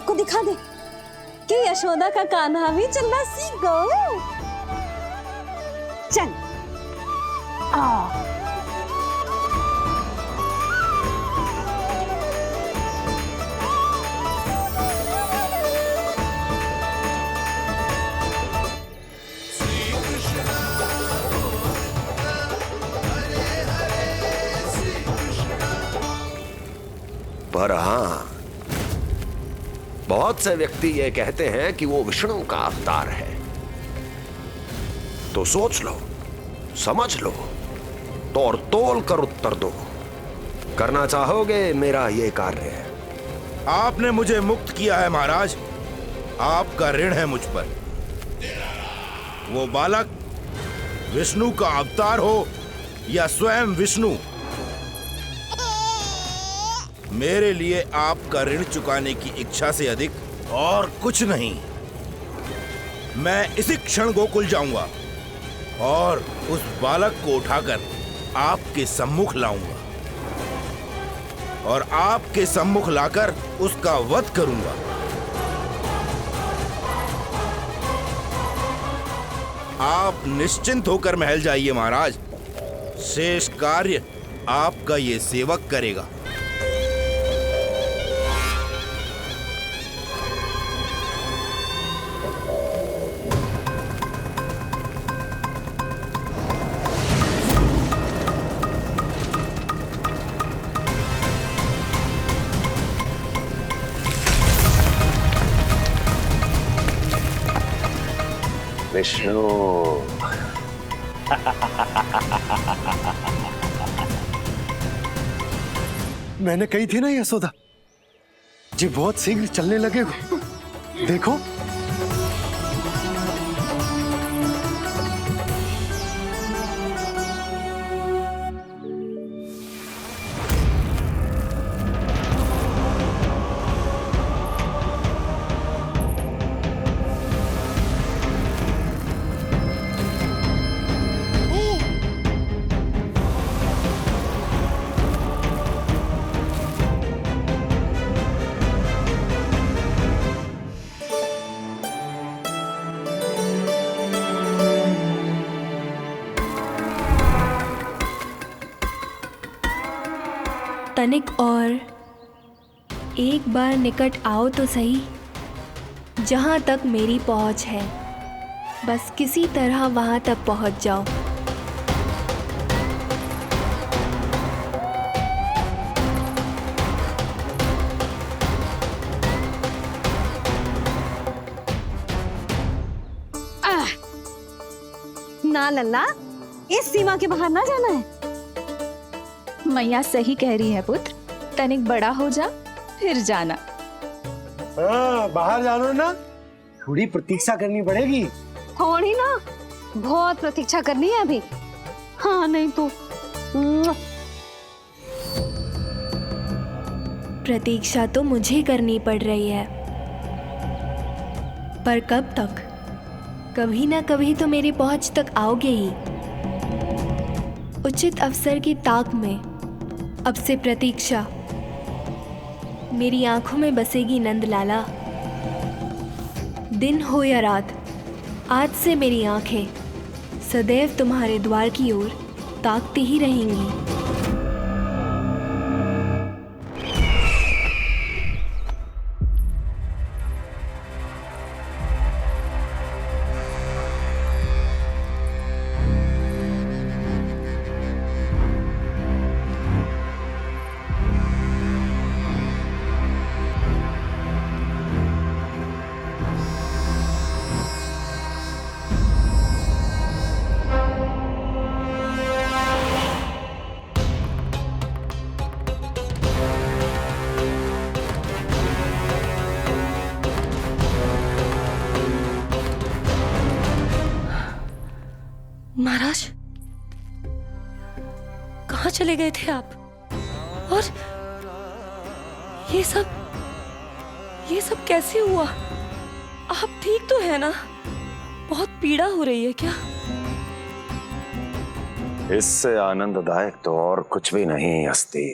सबको दिखा दे कि यशोदा का कान्हा भी चलना सीख गो। चल आ पर हाँ, बहुत से व्यक्ति ये कहते हैं कि वो विष्णु का अवतार है। तो सोच लो, समझ लो, तोड़ तोल कर उत्तर दो। करना चाहोगे मेरा ये कार्य? आपने मुझे मुक्त किया है महाराज, आपका ऋण है मुझ पर। वो बालक विष्णु का अवतार हो या स्वयं विष्णु, मेरे लिए आपका ऋण चुकाने की इच्छा से अधिक और कुछ नहीं। मैं इसी क्षण गोकुल जाऊंगा और उस बालक को उठाकर आपके सम्मुख लाऊंगा और आपके सम्मुख लाकर उसका वध करूंगा। आप निश्चिंत होकर महल जाइए महाराज, शेष कार्य आपका ये सेवक करेगा। विष्णु मैंने कही थी ना यशोदा जी, बहुत शीघ्र चलने लगे। देखो तनिक और एक बार निकट आओ तो सही, जहाँ तक मेरी पहुँच है, बस किसी तरह वहाँ तक पहुँच जाओ। ना लल्ला, इस सीमा के बाहर ना जाना है। मैया सही कह रही है पुत्र, तनिक बड़ा हो जा फिर जाना। हाँ, बाहर जानो ना, थोड़ी प्रतीक्षा करनी पड़ेगी। थोड़ी ना, बहुत प्रतीक्षा करनी है अभी। हाँ नहीं तो प्रतीक्षा तो मुझे करनी पड़ रही है, पर कब तक? कभी ना कभी तो मेरी पहुंच तक आओगे ही। उचित अवसर की ताक में अब से प्रतीक्षा मेरी आंखों में बसेगी नंदलाला। दिन हो या रात, आज से मेरी आंखें सदैव तुम्हारे द्वार की ओर ताकती ही रहेंगी। महाराज, कहाँ चले गए थे आप? और ये सब कैसे हुआ? आप ठीक तो है ना? बहुत पीड़ा हो रही है क्या? इससे आनंददायक तो और कुछ भी नहीं हस्ती।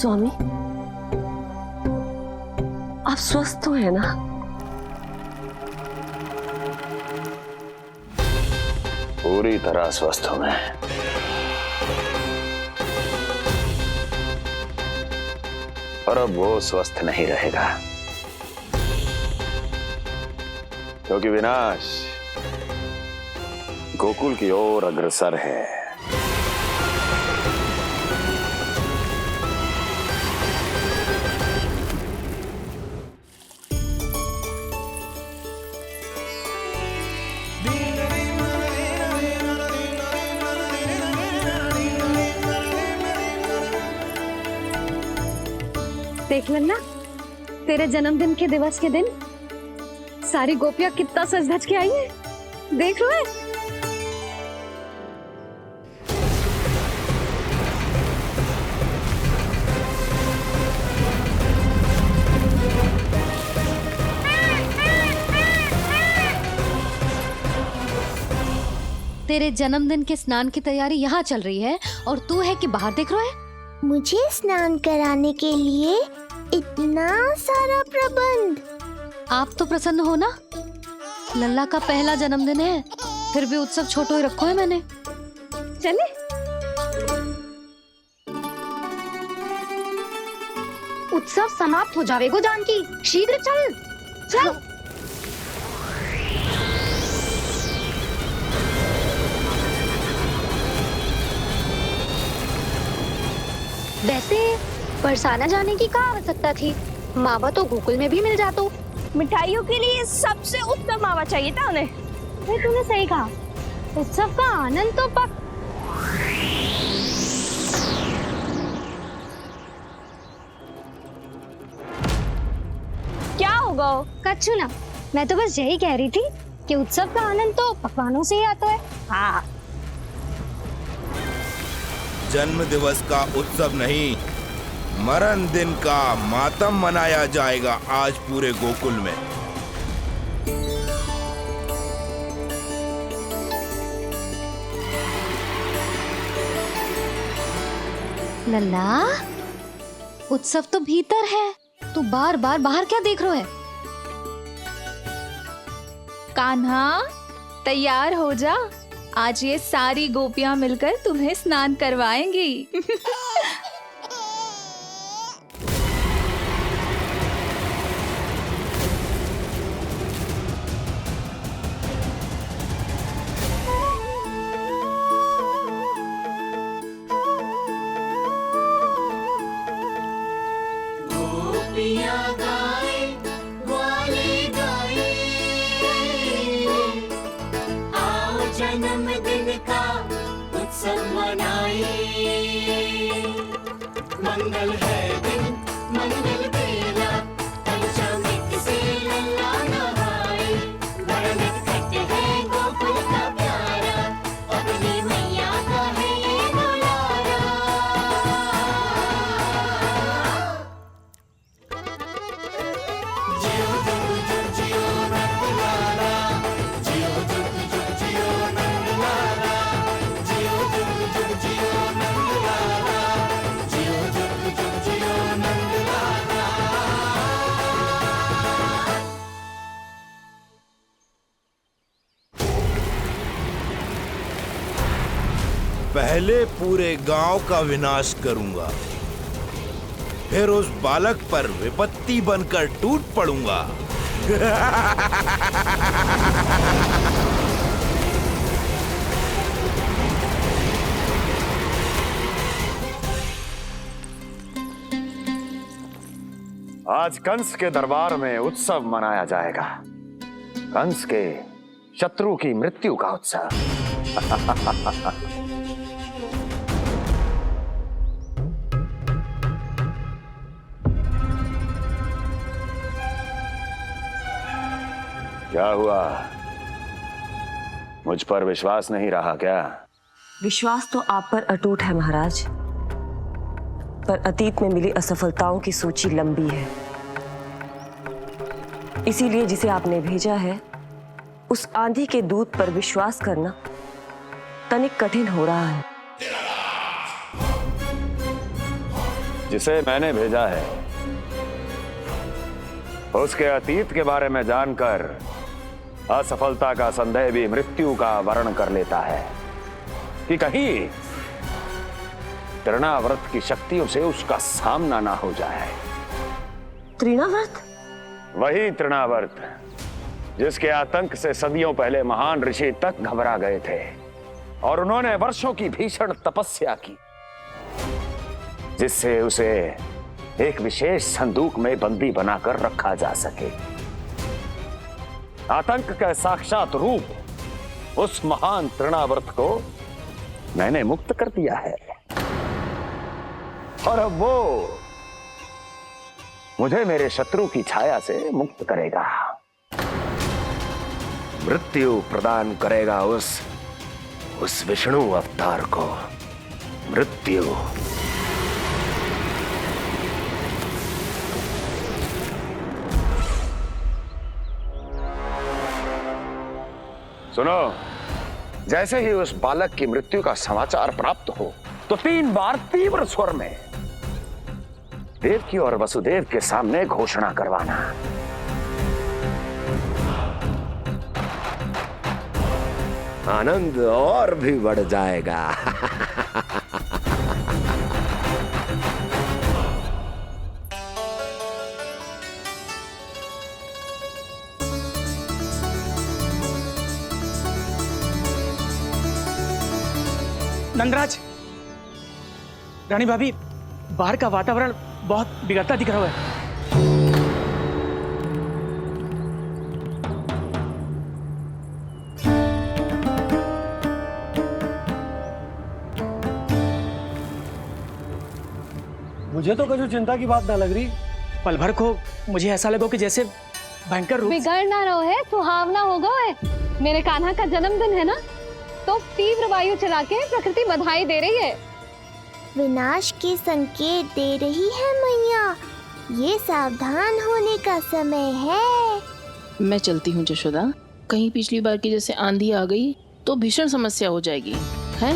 स्वामी, आप स्वस्थ तो है ना? पूरी तरह स्वस्थ हूं मैं। और अब वो स्वस्थ नहीं रहेगा, क्योंकि विनाश गोकुल की ओर अग्रसर है। देख लेना, तेरे जन्मदिन के दिवस के दिन सारी गोपियां कितना सज धज के आई है। देख रहे हैं? तेरे जन्मदिन के स्नान की तैयारी यहाँ चल रही है और तू है कि बाहर देख रहा है? मुझे स्नान कराने के लिए इतना सारा प्रबंध। आप तो प्रसन्न हो ना? लल्ला का पहला जन्मदिन है, फिर भी उत्सव छोटो ही रखो है मैंने। चले? उत्सव समाप्त हो जाएगा जानकी, शीघ्र चल चल। वैसे बरसाना जाने की क्या आवश्यकता थी? मावा तो गोकुल में भी मिल जाता। मिठाइयों के लिए सबसे उत्तम मावा चाहिए था उन्हें। तूने सही कहा, उत्सव का आनंद तो पक। क्या होगा? कच्चू ना, मैं तो बस यही कह रही थी कि उत्सव का आनंद तो पकवानों से ही आता है। हाँ, जन्म दिवस का उत्सव नहीं, मरण दिन का मातम मनाया जाएगा आज पूरे गोकुल में। लल्ला, उत्सव तो भीतर है, तू बार बार बाहर क्या देख रहा है? कान्हा, तैयार हो जा, आज ये सारी गोपियां मिलकर तुम्हें स्नान करवाएंगी। जन्मदिन का उत्सव मनाए, मंगल है दिन मंगल बेला, पंचामृत से लल्ला नहाए, बड़ा नटखट है गोकुल का प्यारा, अपनी मैया का है ये दुलारा। जियो जुग जुग जियो नंदलाला, जियो जुग जुग जियो नंदलाला, जियो जुग जुग जियो नंदलाला, जियो जुग जुग जियो नंदलाला। पहले पूरे गांव का विनाश करूंगा, फिर उस बालक पर विपत्ति बनकर टूट पड़ूंगा। आज कंस के दरबार में उत्सव मनाया जाएगा, कंस के शत्रु की मृत्यु का उत्सव। क्या हुआ, मुझ पर विश्वास नहीं रहा क्या? विश्वास तो आप पर अटूट है महाराज, पर अतीत में मिली असफलताओं की सूची लंबी है। इसीलिए जिसे आपने भेजा है उस आंधी के दूत पर विश्वास करना तनिक कठिन हो रहा है। जिसे मैंने भेजा है उसके अतीत के बारे में जानकर असफलता का संदेह भी मृत्यु का वर्ण कर लेता है कि कहीं तृणाव्रत की शक्तियों से उसका सामना ना हो जाए। तृणाव्रत? वही तृणाव्रत जिसके आतंक से सदियों पहले महान ऋषि तक घबरा गए थे और उन्होंने वर्षों की भीषण तपस्या की, जिससे उसे एक विशेष संदूक में बंदी बनाकर रखा जा सके। आतंक का साक्षात रूप उस महान तृणाव्रत को मैंने मुक्त कर दिया है और अब वो मुझे मेरे शत्रु की छाया से मुक्त करेगा, मृत्यु प्रदान करेगा उस विष्णु अवतार को मृत्यु। सुनो, जैसे ही उस बालक की मृत्यु का समाचार प्राप्त हो तो 3 बार तीव्र स्वर में देवकी और वसुदेव के सामने घोषणा करवाना। आनंद और भी बढ़ जाएगा। नंदराज, रानी भाभी, बाहर का वातावरण बहुत बिगड़ता दिख रहा है। मुझे तो कुछ चिंता की बात ना लग रही। पल भर को मुझे ऐसा लगा कि जैसे भयंकर रूप बिगड़ ना रहो है, सुहावना होगा है। मेरे कान्हा का जन्मदिन है ना, तो तीव्र वायु चला के प्रकृति बधाई दे रही है। विनाश के संकेत दे रही है मैया, ये सावधान होने का समय है। मैं चलती हूँ जशोदा, कहीं पिछली बार की जैसे आंधी आ गई तो भीषण समस्या हो जाएगी, है?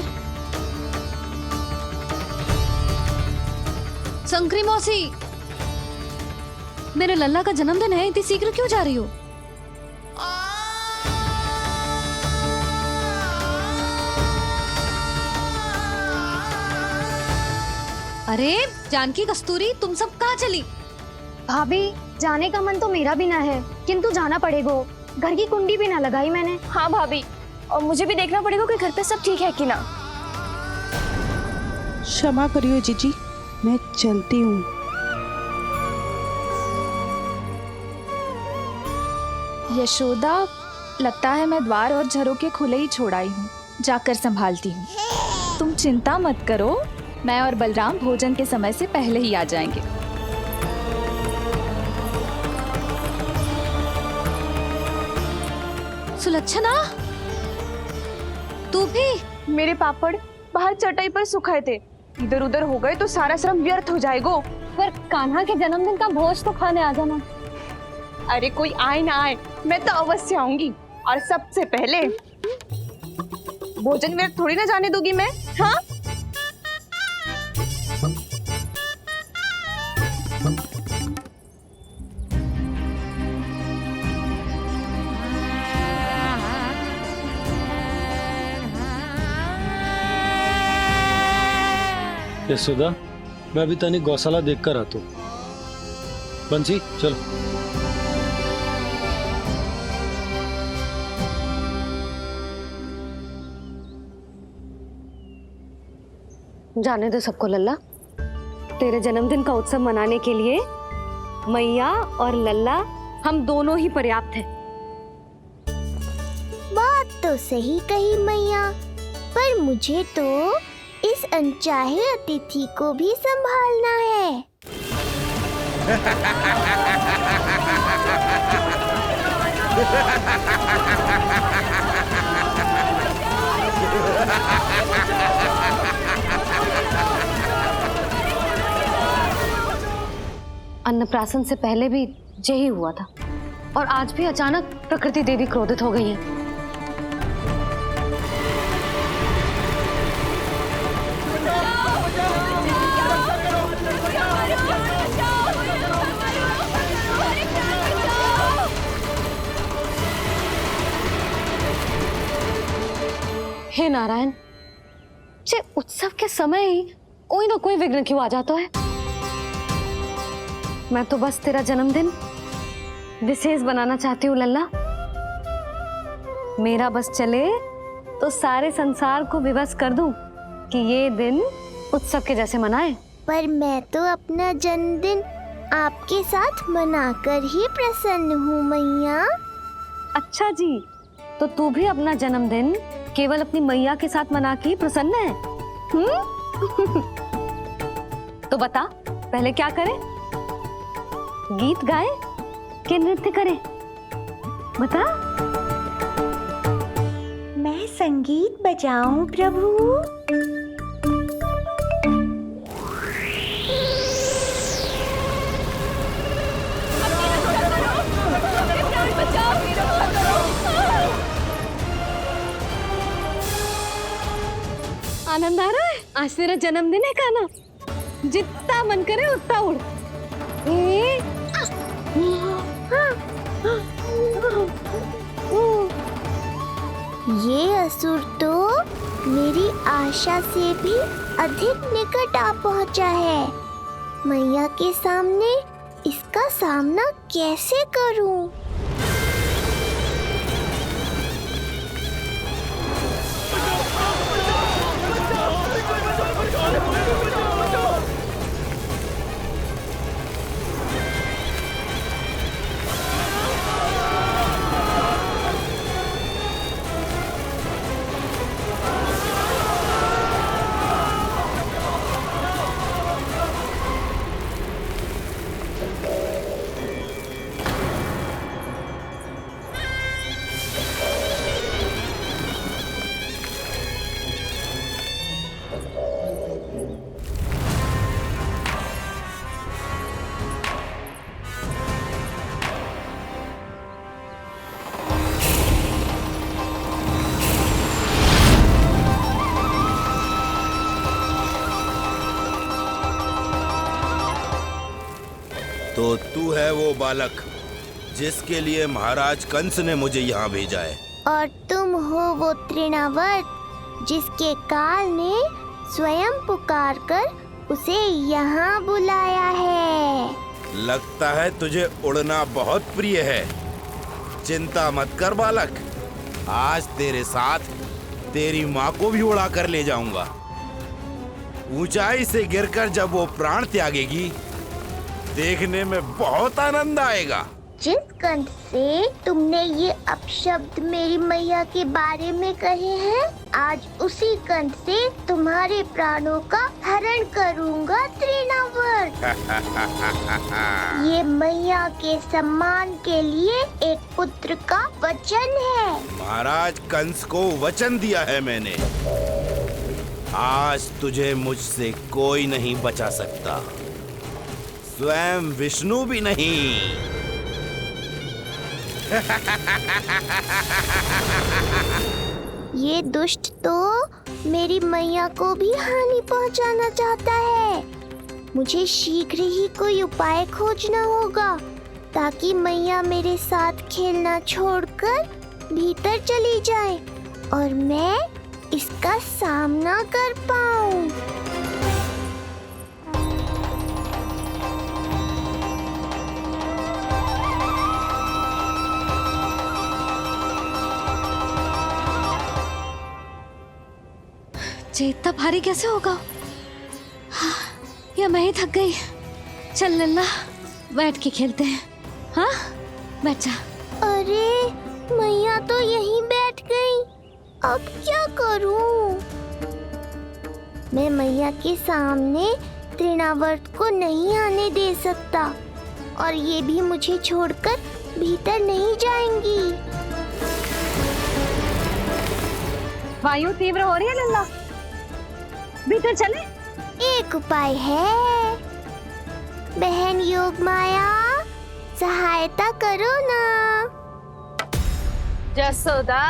शंकरी मौसी, मेरे लल्ला का जन्मदिन है, इतनी शीघ्र क्यों जा रही हो? अरे जानकी, कस्तूरी, तुम सब कहाँ चली? भाभी, जाने का मन तो मेरा भी ना है, किंतु जाना पड़ेगा। घर की कुंडी भी ना लगाई मैंने। हाँ भाभी, और मुझे भी देखना पड़ेगा कि घर पे सब ठीक है कि ना। क्षमा करियो जीजी, मैं चलती हूँ। यशोदा, लगता है मैं द्वार और झरोके खुले ही छोड़ आई हूँ, जाकर संभालती हूँ। तुम चिंता मत करो, मैं और बलराम भोजन के समय से पहले ही आ जाएंगे। सुलक्षणा, तू भी? मेरे पापड़ बाहर चटाई पर सुखाए थे, इधर उधर हो गए तो सारा श्रम व्यर्थ हो जाएगा। पर कान्हा के जन्मदिन का भोज तो खाने आ जाना। अरे कोई आए ना आए, मैं तो अवश्य आऊंगी, और सबसे पहले भोजन व्यर्थ थोड़ी ना जाने दूंगी मैं। हाँ, यशोदा, मैं अभी तनिक गौशाला देख कर आता हूँ। बंसी, चलो। जाने दो सबको लल्ला, तेरे जन्मदिन का उत्सव मनाने के लिए मैया और लल्ला हम दोनों ही पर्याप्त हैं। बात तो सही कही मैया, पर मुझे तो इस अनचाहे अतिथि को भी संभालना है। अन्नप्राशन से पहले भी यही हुआ था, और आज भी अचानक प्रकृति देवी क्रोधित हो गई है। हे नारायण, जे उत्सव के समय ही कोई ना कोई विघ्न क्यों आ जाता है। मैं तो बस तेरा जन्मदिन विशेष बनाना चाहती हूँ लल्ला। मेरा बस चले तो सारे संसार को विवश कर दूं कि ये दिन उत्सव के जैसे मनाए। पर मैं तो अपना जन्मदिन आपके साथ मनाकर ही प्रसन्न हूँ मैया। अच्छा जी, तो तू भी अपना जन्मदिन केवल अपनी मैया के साथ मना के ही प्रसन्न है? तो बता पहले क्या करें? गीत गाए कि नृत्य करें? बता। मैं संगीत बजाऊं प्रभु? आनंद आ रहा है? आज तेरा जन्मदिन है कान्हा, जितना मन करे उतना उड़। ये असुर तो मेरी आशा से भी अधिक निकट आ पहुंचा है। मैया के सामने इसका सामना कैसे करूं? तो तू है वो बालक जिसके लिए महाराज कंस ने मुझे यहाँ भेजा है। और तुम हो वो तृणावर्त जिसके काल ने स्वयं पुकारकर उसे यहाँ बुलाया है। लगता है तुझे उड़ना बहुत प्रिय है। चिंता मत कर बालक, आज तेरे साथ तेरी माँ को भी उड़ा कर ले जाऊंगा। ऊंचाई से गिरकर जब वो प्राण त्यागेगी, देखने में बहुत आनंद आएगा। जिस कंठ से तुमने ये अपशब्द मेरी मैया के बारे में कहे हैं, आज उसी कंठ से तुम्हारे प्राणों का हरण करूंगा तृणावर्त। ये मैया के सम्मान के लिए एक पुत्र का वचन है। महाराज कंस को वचन दिया है मैंने। आज तुझे मुझसे कोई नहीं बचा सकता, स्वयं विष्णु भी नहीं। ये दुष्ट तो मेरी मैया को भी हानि पहुंचाना चाहता है। मुझे शीघ्र ही कोई उपाय खोजना होगा ताकि मैया मेरे साथ खेलना छोड़कर भीतर चली जाए और मैं इसका सामना कर पाऊं। ये इतना भारी कैसे होगा? या मैं ही थक गई। चल लल्ला, बैठ के खेलते हैं। हाँ, बैठ जा। अरे मैया तो यहीं बैठ गई, अब क्या करूं? मैं मैया के सामने तृणावर्त को नहीं आने दे सकता और ये भी मुझे छोड़कर भीतर नहीं जाएंगी। वायु तीव्र हो रही है लल्ला, भीतर चले। एक उपाय है, बहन योग माया, सहायता करो ना। जसोदा